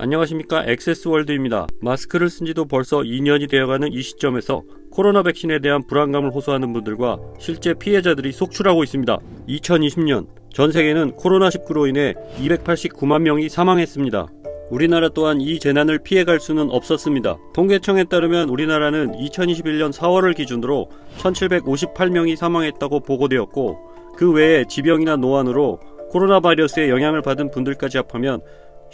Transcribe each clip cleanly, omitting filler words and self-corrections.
안녕하십니까, 액세스월드입니다. 마스크를 쓴 지도 벌써 2년이 되어가는 이 시점에서 코로나 백신에 대한 불안감을 호소하는 분들과 실제 피해자들이 속출하고 있습니다. 2020년 전 세계는 코로나19로 인해 289만 명이 사망했습니다. 우리나라 또한 이 재난을 피해갈 수는 없었습니다. 통계청에 따르면 우리나라는 2021년 4월을 기준으로 1758명이 사망했다고 보고되었고, 그 외에 지병이나 노안으로 코로나 바이러스의 영향을 받은 분들까지 합하면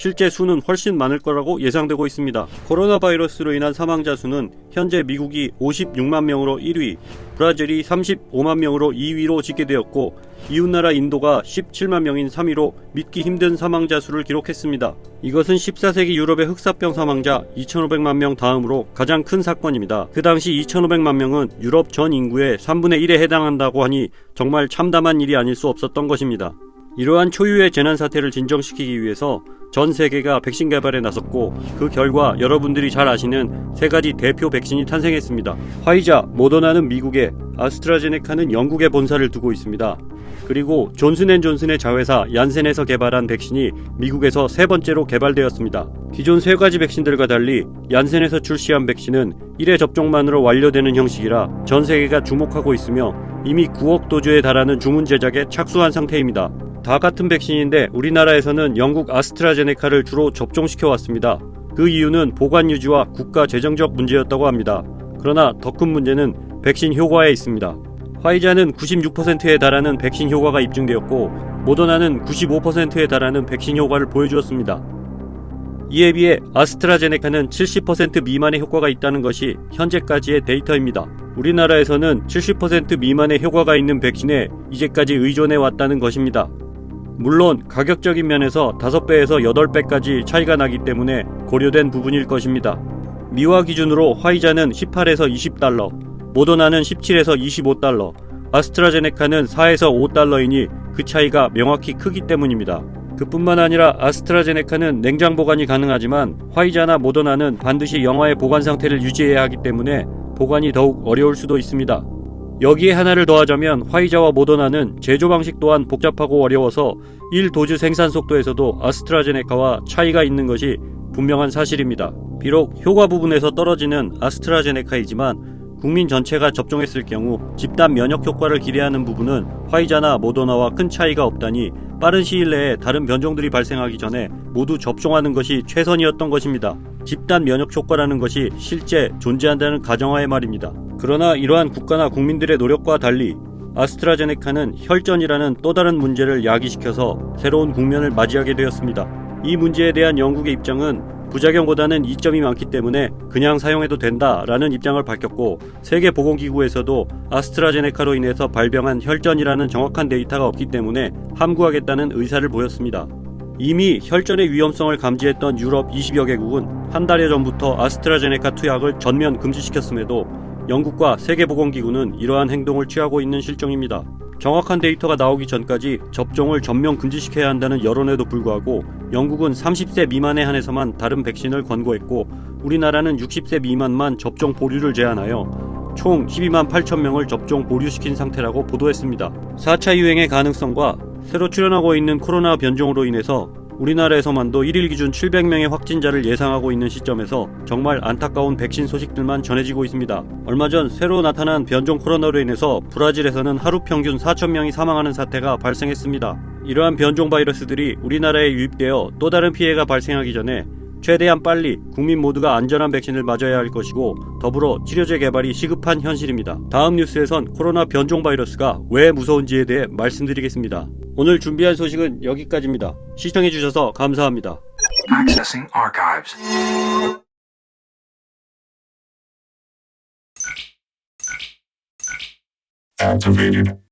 실제 수는 훨씬 많을 거라고 예상되고 있습니다. 코로나 바이러스로 인한 사망자 수는 현재 미국이 56만 명으로 1위, 브라질이 35만 명으로 2위로 집계되었고, 이웃나라 인도가 17만 명인 3위로 믿기 힘든 사망자 수를 기록했습니다. 이것은 14세기 유럽의 흑사병 사망자 2,500만 명 다음으로 가장 큰 사건입니다. 그 당시 2,500만 명은 유럽 전 인구의 3분의 1에 해당한다고 하니 정말 참담한 일이 아닐 수 없었던 것입니다. 이러한 초유의 재난 사태를 진정시키기 위해서 전 세계가 백신 개발에 나섰고, 그 결과 여러분들이 잘 아시는 세 가지 대표 백신이 탄생했습니다. 화이자, 모더나는 미국에, 아스트라제네카는 영국에 본사를 두고 있습니다. 그리고 존슨앤존슨의 자회사 얀센에서 개발한 백신이 미국에서 세 번째로 개발되었습니다. 기존 세 가지 백신들과 달리 얀센에서 출시한 백신은 1회 접종만으로 완료되는 형식이라 전 세계가 주목하고 있으며 이미 9억 도주에 달하는 주문 제작에 착수한 상태입니다. 다 같은 백신인데 우리나라에서는 영국 아스트라제네카를 주로 접종시켜 왔습니다. 그 이유는 보관 유지와 국가 재정적 문제였다고 합니다. 그러나 더 큰 문제는 백신 효과에 있습니다. 화이자는 96%에 달하는 백신 효과가 입증되었고, 모더나는 95%에 달하는 백신 효과를 보여주었습니다. 이에 비해 아스트라제네카는 70% 미만의 효과가 있다는 것이 현재까지의 데이터입니다. 우리나라에서는 70% 미만의 효과가 있는 백신에 이제까지 의존해 왔다는 것입니다. 물론 가격적인 면에서 5배에서 8배까지 차이가 나기 때문에 고려된 부분일 것입니다. 미화 기준으로 화이자는 18에서 20달러, 모더나는 17에서 25달러, 아스트라제네카는 4에서 5달러이니 그 차이가 명확히 크기 때문입니다. 그뿐만 아니라 아스트라제네카는 냉장 보관이 가능하지만 화이자나 모더나는 반드시 영하의 보관 상태를 유지해야 하기 때문에 보관이 더욱 어려울 수도 있습니다. 여기에 하나를 더하자면 화이자와 모더나는 제조 방식 또한 복잡하고 어려워서 1도즈 생산 속도에서도 아스트라제네카와 차이가 있는 것이 분명한 사실입니다. 비록 효과 부분에서 떨어지는 아스트라제네카이지만 국민 전체가 접종했을 경우 집단 면역 효과를 기대하는 부분은 화이자나 모더나와 큰 차이가 없다니 빠른 시일 내에 다른 변종들이 발생하기 전에 모두 접종하는 것이 최선이었던 것입니다. 집단 면역 효과라는 것이 실제 존재한다는 가정하에 말입니다. 그러나 이러한 국가나 국민들의 노력과 달리 아스트라제네카는 혈전이라는 또 다른 문제를 야기시켜서 새로운 국면을 맞이하게 되었습니다. 이 문제에 대한 영국의 입장은 부작용보다는 이점이 많기 때문에 그냥 사용해도 된다라는 입장을 밝혔고, 세계보건기구에서도 아스트라제네카로 인해서 발병한 혈전이라는 정확한 데이터가 없기 때문에 함구하겠다는 의사를 보였습니다. 이미 혈전의 위험성을 감지했던 유럽 20여 개국은 한 달여 전부터 아스트라제네카 투약을 전면 금지시켰음에도 영국과 세계보건기구는 이러한 행동을 취하고 있는 실정입니다. 정확한 데이터가 나오기 전까지 접종을 전면 금지시켜야 한다는 여론에도 불구하고 영국은 30세 미만에 한해서만 다른 백신을 권고했고, 우리나라는 60세 미만만 접종 보류를 제한하여 총 12만 8천 명을 접종 보류시킨 상태라고 보도했습니다. 4차 유행의 가능성과 새로 출현하고 있는 코로나 변종으로 인해서 우리나라에서만도 1일 기준 700명의 확진자를 예상하고 있는 시점에서 정말 안타까운 백신 소식들만 전해지고 있습니다. 얼마 전 새로 나타난 변종 코로나로 인해서 브라질에서는 하루 평균 4,000명이 사망하는 사태가 발생했습니다. 이러한 변종 바이러스들이 우리나라에 유입되어 또 다른 피해가 발생하기 전에 최대한 빨리 국민 모두가 안전한 백신을 맞아야 할 것이고, 더불어 치료제 개발이 시급한 현실입니다. 다음 뉴스에선 코로나 변종 바이러스가 왜 무서운지에 대해 말씀드리겠습니다. 오늘 준비한 소식은 여기까지입니다. 시청해주셔서 감사합니다. Accessing archives. Activated.